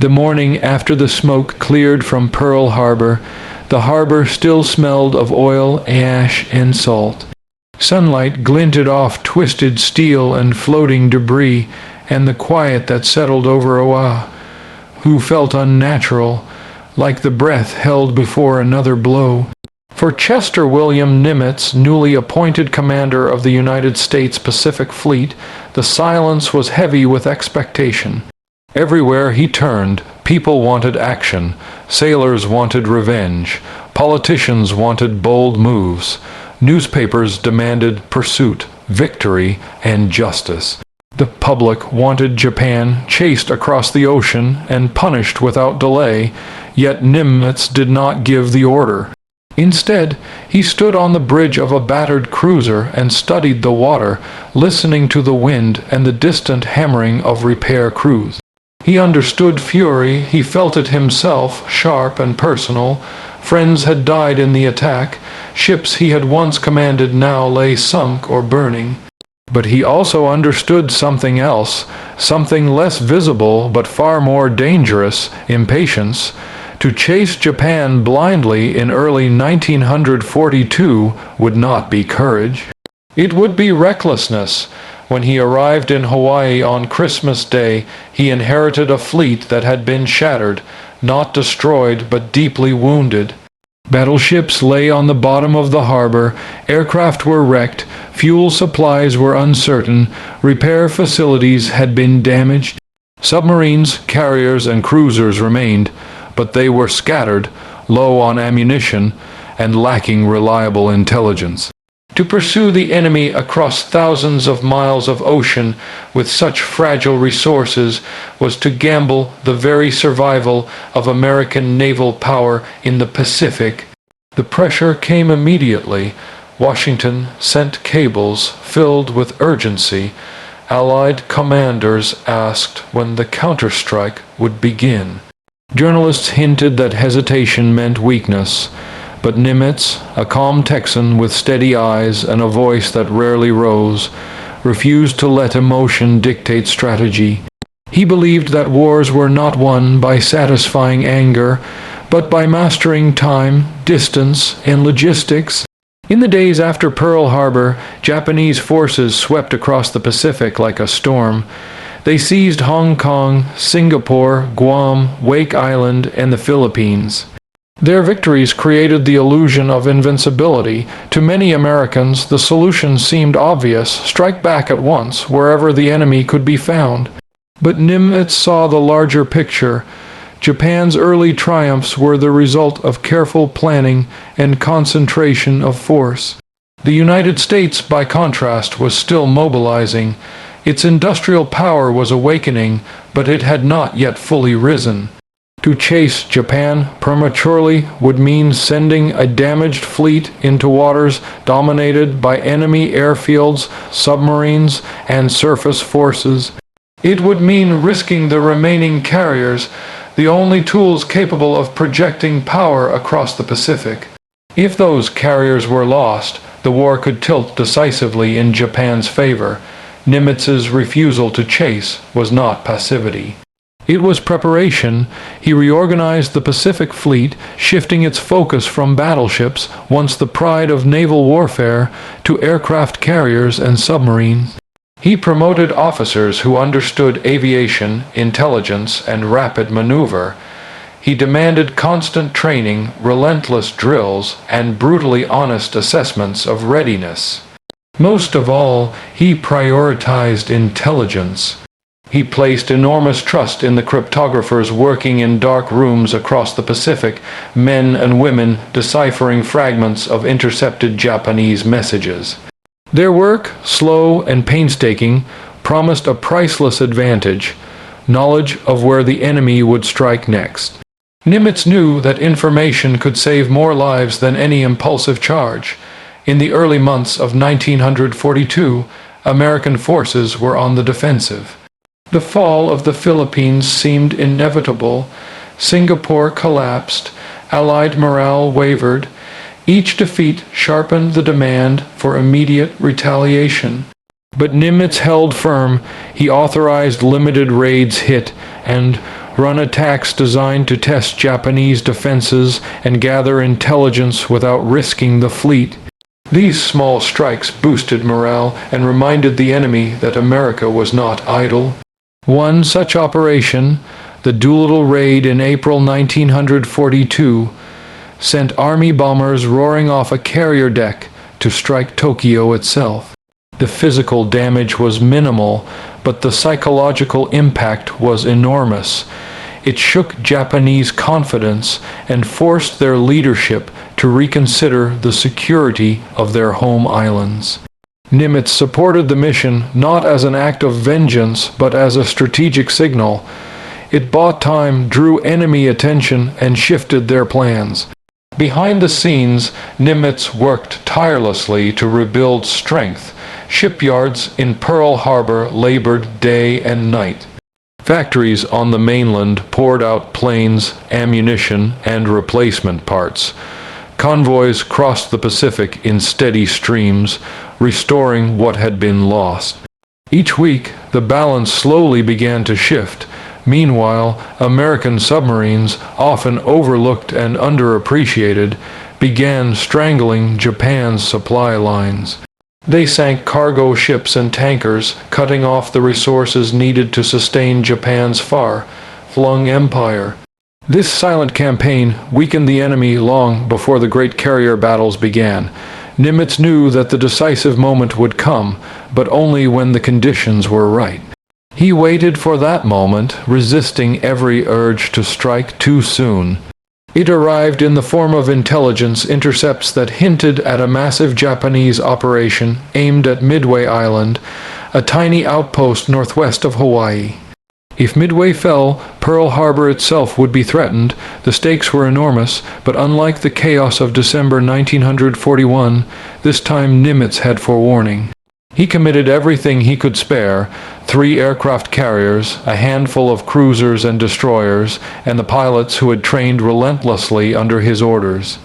The morning after the smoke cleared from Pearl Harbor, the harbor still smelled of oil, ash, and salt. Sunlight glinted off twisted steel and floating debris, and the quiet that settled over Oahu felt unnatural, like the breath held before another blow. For Chester William Nimitz, newly appointed commander of the United States Pacific Fleet, the silence was heavy with expectation. Everywhere he turned, people wanted action, sailors wanted revenge, politicians wanted bold moves, newspapers demanded pursuit, victory, and justice. The public wanted Japan chased across the ocean and punished without delay, yet Nimitz did not give the order. Instead, he stood on the bridge of a battered cruiser and studied the water, listening to the wind and the distant hammering of repair crews. He understood fury, he felt it himself, sharp and personal. Friends had died in the attack, ships he had once commanded now lay sunk or burning. But he also understood something else, something less visible but far more dangerous: impatience. To chase Japan blindly in early 1942 would not be courage. It would be recklessness. When he arrived in Hawaii on Christmas Day, he inherited a fleet that had been shattered, not destroyed but deeply wounded. Battleships lay on the bottom of the harbor, aircraft were wrecked, fuel supplies were uncertain, repair facilities had been damaged. Submarines, carriers, and cruisers remained, but they were scattered, low on ammunition, and lacking reliable intelligence. To pursue the enemy across thousands of miles of ocean with such fragile resources was to gamble the very survival of American naval power in the Pacific. The pressure came immediately. Washington sent cables filled with urgency. Allied commanders asked when the counterstrike would begin. Journalists hinted that hesitation meant weakness. But Nimitz, a calm Texan with steady eyes and a voice that rarely rose, refused to let emotion dictate strategy. He believed that wars were not won by satisfying anger, but by mastering time, distance, and logistics. In the days after Pearl Harbor, Japanese forces swept across the Pacific like a storm. They seized Hong Kong, Singapore, Guam, Wake Island, and the Philippines. Their victories created the illusion of invincibility. To many Americans, the solution seemed obvious: strike back at once, wherever the enemy could be found. But Nimitz saw the larger picture. Japan's early triumphs were the result of careful planning and concentration of force. The United States, by contrast, was still mobilizing. Its industrial power was awakening, but it had not yet fully risen. To chase Japan prematurely would mean sending a damaged fleet into waters dominated by enemy airfields, submarines, and surface forces. It would mean risking the remaining carriers, the only tools capable of projecting power across the Pacific. If those carriers were lost, the war could tilt decisively in Japan's favor. Nimitz's refusal to chase was not passivity. It was preparation. He reorganized the Pacific Fleet, shifting its focus from battleships, once the pride of naval warfare, to aircraft carriers and submarines. He promoted officers who understood aviation, intelligence, and rapid maneuver. He demanded constant training, relentless drills, and brutally honest assessments of readiness. Most of all, he prioritized intelligence. He placed enormous trust in the cryptographers working in dark rooms across the Pacific, men and women deciphering fragments of intercepted Japanese messages. Their work, slow and painstaking, promised a priceless advantage: knowledge of where the enemy would strike next. Nimitz knew that information could save more lives than any impulsive charge. In the early months of 1942, American forces were on the defensive. The fall of the Philippines seemed inevitable. Singapore collapsed. Allied morale wavered. Each defeat sharpened the demand for immediate retaliation. But Nimitz held firm. He authorized limited raids hit and run attacks designed to test Japanese defenses and gather intelligence without risking the fleet. These small strikes boosted morale and reminded the enemy that America was not idle. One such operation, the Doolittle Raid in April 1942, sent Army bombers roaring off a carrier deck to strike Tokyo itself. The physical damage was minimal, but the psychological impact was enormous. It shook Japanese confidence and forced their leadership to reconsider the security of their home islands. Nimitz supported the mission not as an act of vengeance but as a strategic signal. It bought time, drew enemy attention, and shifted their plans. Behind the scenes, Nimitz worked tirelessly to rebuild strength. Shipyards in Pearl Harbor labored day and night. Factories on the mainland poured out planes, ammunition, and replacement parts. Convoys crossed the Pacific in steady streams, restoring what had been lost. Each week, the balance slowly began to shift. Meanwhile, American submarines, often overlooked and underappreciated, began strangling Japan's supply lines. They sank cargo ships and tankers, cutting off the resources needed to sustain Japan's far-flung empire. This silent campaign weakened the enemy long before the great carrier battles began. Nimitz knew that the decisive moment would come, but only when the conditions were right. He waited for that moment, resisting every urge to strike too soon. It arrived in the form of intelligence intercepts that hinted at a massive Japanese operation aimed at Midway Island, a tiny outpost northwest of Hawaii. If Midway fell, Pearl Harbor itself would be threatened. The stakes were enormous, but unlike the chaos of December 1941, this time Nimitz had forewarning. He committed everything he could spare: 3 aircraft carriers, a handful of cruisers and destroyers, and the pilots who had trained relentlessly under his orders.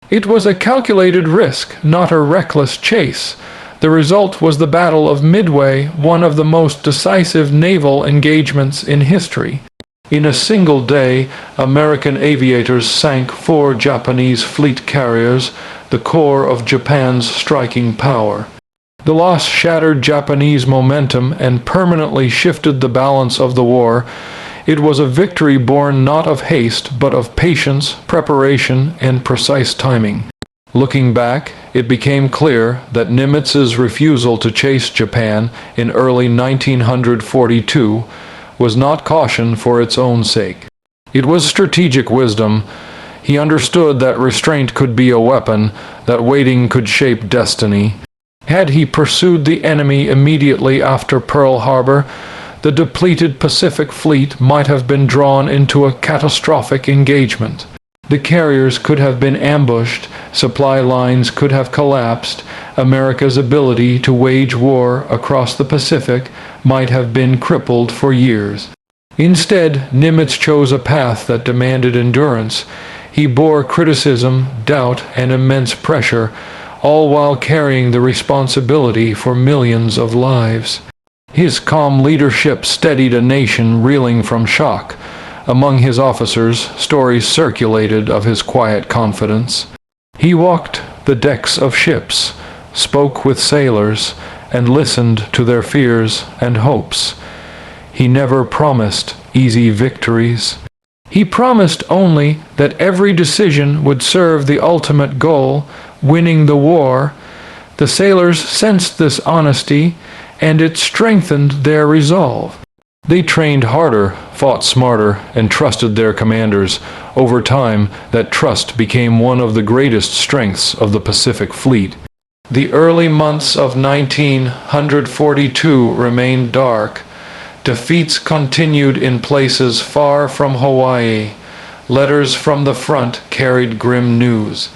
It was a calculated risk, not a reckless chase. The result was the Battle of Midway, one of the most decisive naval engagements in history. In a single day, American aviators sank 4 Japanese fleet carriers, the core of Japan's striking power. The loss shattered Japanese momentum and permanently shifted the balance of the war. It was a victory born not of haste, but of patience, preparation, and precise timing. Looking back, it became clear that Nimitz's refusal to chase Japan in early 1942 was not caution for its own sake. It was strategic wisdom. He understood that restraint could be a weapon, that waiting could shape destiny. Had he pursued the enemy immediately after Pearl Harbor, the depleted Pacific Fleet might have been drawn into a catastrophic engagement. The carriers could have been ambushed, supply lines could have collapsed, America's ability to wage war across the Pacific might have been crippled for years. Instead, Nimitz chose a path that demanded endurance. He bore criticism, doubt, and immense pressure, all while carrying the responsibility for millions of lives. His calm leadership steadied a nation reeling from shock. Among his officers, stories circulated of his quiet confidence. He walked the decks of ships, spoke with sailors, and listened to their fears and hopes. He never promised easy victories. He promised only that every decision would serve the ultimate goal, winning the war. The sailors sensed this honesty, and it strengthened their resolve. They trained harder, fought smarter, and trusted their commanders. Over time, that trust became one of the greatest strengths of the Pacific Fleet. The early months of 1942 remained dark. Defeats continued in places far from Hawaii. Letters from the front carried grim news.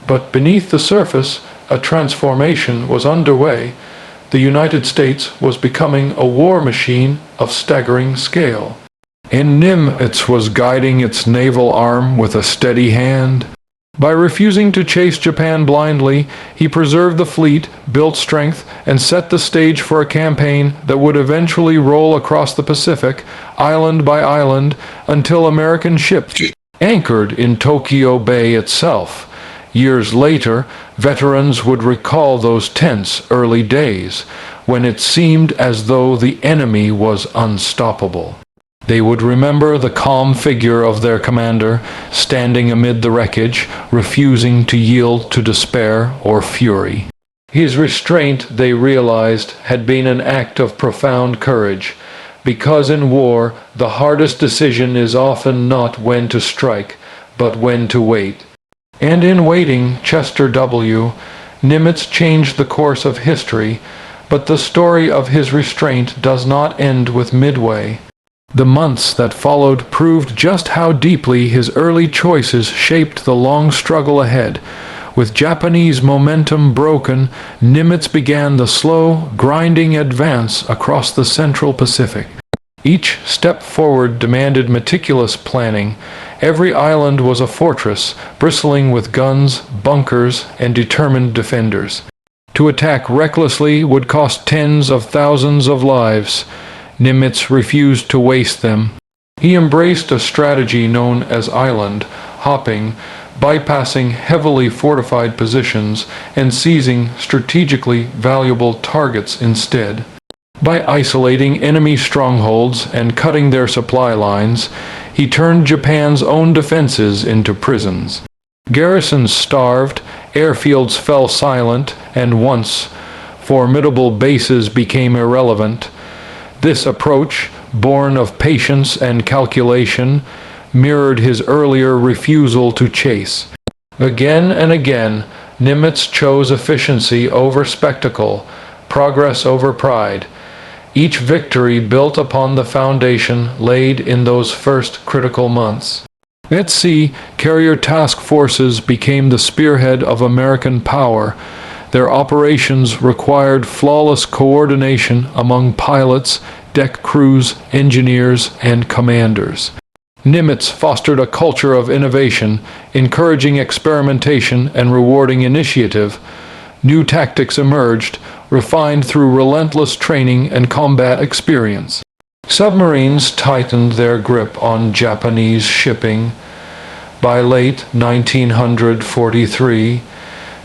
But beneath the surface, a transformation was underway. The United States was becoming a war machine of staggering scale. And Nimitz was guiding its naval arm with a steady hand. By refusing to chase Japan blindly, he preserved the fleet, built strength, and set the stage for a campaign that would eventually roll across the Pacific, island by island, until American ships anchored in Tokyo Bay itself. Years later, veterans would recall those tense early days, when it seemed as though the enemy was unstoppable. They would remember the calm figure of their commander, standing amid the wreckage, refusing to yield to despair or fury. His restraint, they realized, had been an act of profound courage, because in war, the hardest decision is often not when to strike, but when to wait. And in waiting, Chester W., Nimitz changed the course of history, but the story of his restraint does not end with Midway. The months that followed proved just how deeply his early choices shaped the long struggle ahead. With Japanese momentum broken, Nimitz began the slow, grinding advance across the Central Pacific. Each step forward demanded meticulous planning. Every island was a fortress, bristling with guns, bunkers, and determined defenders. To attack recklessly would cost tens of thousands of lives. Nimitz refused to waste them. He embraced a strategy known as island hopping, bypassing heavily fortified positions and seizing strategically valuable targets instead. By isolating enemy strongholds and cutting their supply lines, he turned Japan's own defenses into prisons. Garrisons starved, airfields fell silent, and once formidable bases became irrelevant. This approach, born of patience and calculation, mirrored his earlier refusal to chase. Again and again, Nimitz chose efficiency over spectacle, progress over pride. Each victory built upon the foundation laid in those first critical months. At sea, carrier task forces became the spearhead of American power. Their operations required flawless coordination among pilots, deck crews, engineers, and commanders. Nimitz fostered a culture of innovation, encouraging experimentation and rewarding initiative. New tactics emerged, refined through relentless training and combat experience. Submarines tightened their grip on Japanese shipping. By late 1943,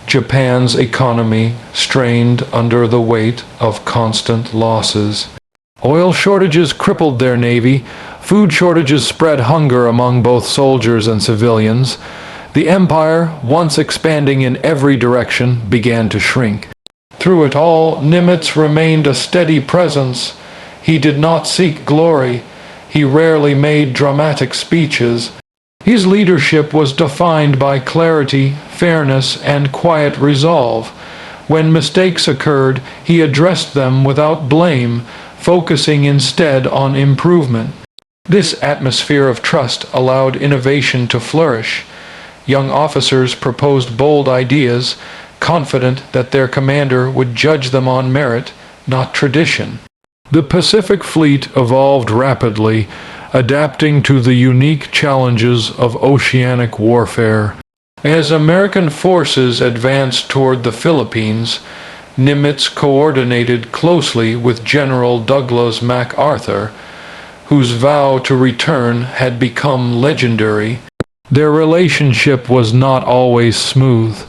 Japan's economy strained under the weight of constant losses. Oil shortages crippled their navy. Food shortages spread hunger among both soldiers and civilians. The empire, once expanding in every direction, began to shrink. Through it all, Nimitz remained a steady presence. He did not seek glory. He rarely made dramatic speeches. His leadership was defined by clarity, fairness, and quiet resolve. When mistakes occurred, he addressed them without blame, focusing instead on improvement. This atmosphere of trust allowed innovation to flourish. Young officers proposed bold ideas, confident that their commander would judge them on merit, not tradition. The Pacific Fleet evolved rapidly, adapting to the unique challenges of oceanic warfare. As American forces advanced toward the Philippines, Nimitz coordinated closely with General Douglas MacArthur, whose vow to return had become legendary. Their relationship was not always smooth,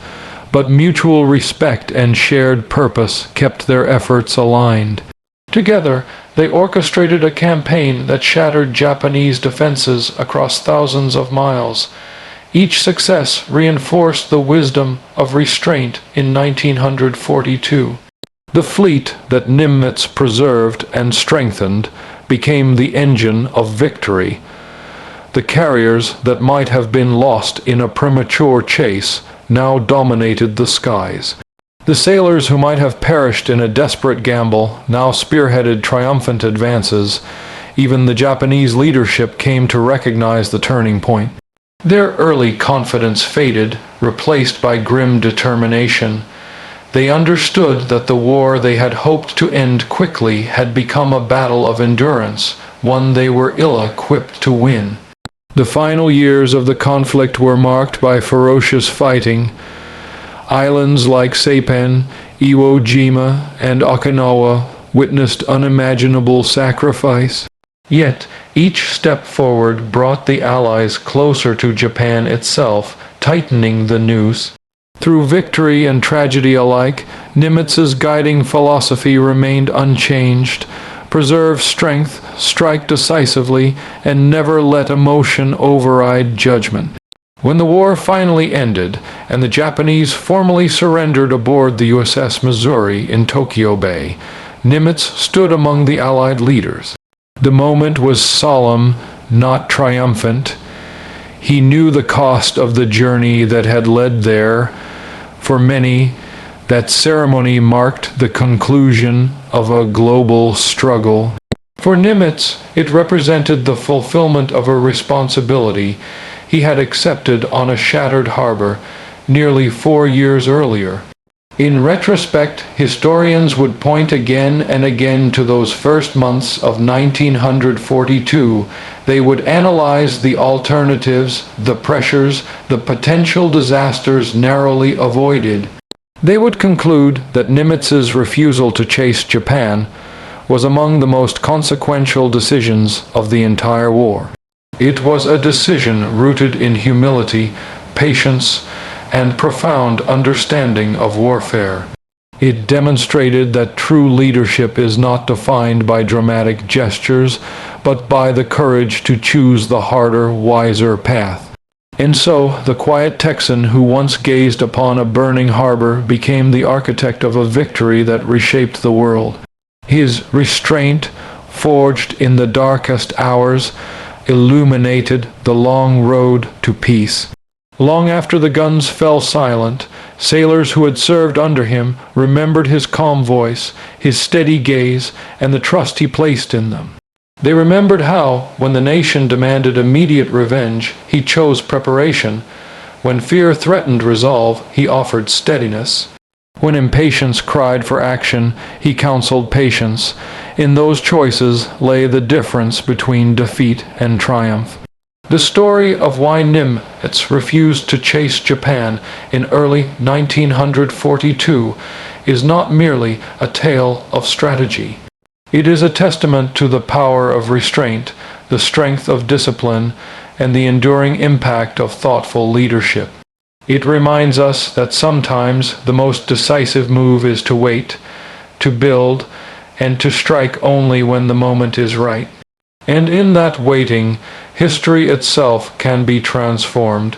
but mutual respect and shared purpose kept their efforts aligned. Together, they orchestrated a campaign that shattered Japanese defenses across thousands of miles. Each success reinforced the wisdom of restraint in 1942. The fleet that Nimitz preserved and strengthened became the engine of victory. The carriers that might have been lost in a premature chase now dominated the skies. The sailors who might have perished in a desperate gamble now spearheaded triumphant advances. Even the Japanese leadership came to recognize the turning point. Their early confidence faded, replaced by grim determination. They understood that the war they had hoped to end quickly had become a battle of endurance, one they were ill-equipped to win. The final years of the conflict were marked by ferocious fighting. Islands like Saipan, Iwo Jima, and Okinawa witnessed unimaginable sacrifice. Yet, each step forward brought the Allies closer to Japan itself, tightening the noose. Through victory and tragedy alike, Nimitz's guiding philosophy remained unchanged. Preserve strength, strike decisively, and never let emotion override judgment. When the war finally ended, and the Japanese formally surrendered aboard the USS Missouri in Tokyo Bay, Nimitz stood among the Allied leaders. The moment was solemn, not triumphant. He knew the cost of the journey that had led there. For many, that ceremony marked the conclusion of a global struggle. For Nimitz, it represented the fulfillment of a responsibility he had accepted on a shattered harbor nearly 4 years earlier. In retrospect, historians would point again and again to those first months of 1942. They would analyze the alternatives, the pressures, the potential disasters narrowly avoided. They would conclude that Nimitz's refusal to chase Japan was among the most consequential decisions of the entire war. It was a decision rooted in humility, patience, and profound understanding of warfare. It demonstrated that true leadership is not defined by dramatic gestures, but by the courage to choose the harder, wiser path. And so, the quiet Texan who once gazed upon a burning harbor became the architect of a victory that reshaped the world. His restraint, forged in the darkest hours, illuminated the long road to peace. Long after the guns fell silent, sailors who had served under him remembered his calm voice, his steady gaze, and the trust he placed in them. They remembered how, when the nation demanded immediate revenge, he chose preparation. When fear threatened resolve, he offered steadiness. When impatience cried for action, he counseled patience. In those choices lay the difference between defeat and triumph. The story of why Nimitz refused to chase Japan in early 1942 is not merely a tale of strategy. It is a testament to the power of restraint, the strength of discipline, and the enduring impact of thoughtful leadership. It reminds us that sometimes the most decisive move is to wait, to build, and to strike only when the moment is right. And in that waiting, history itself can be transformed.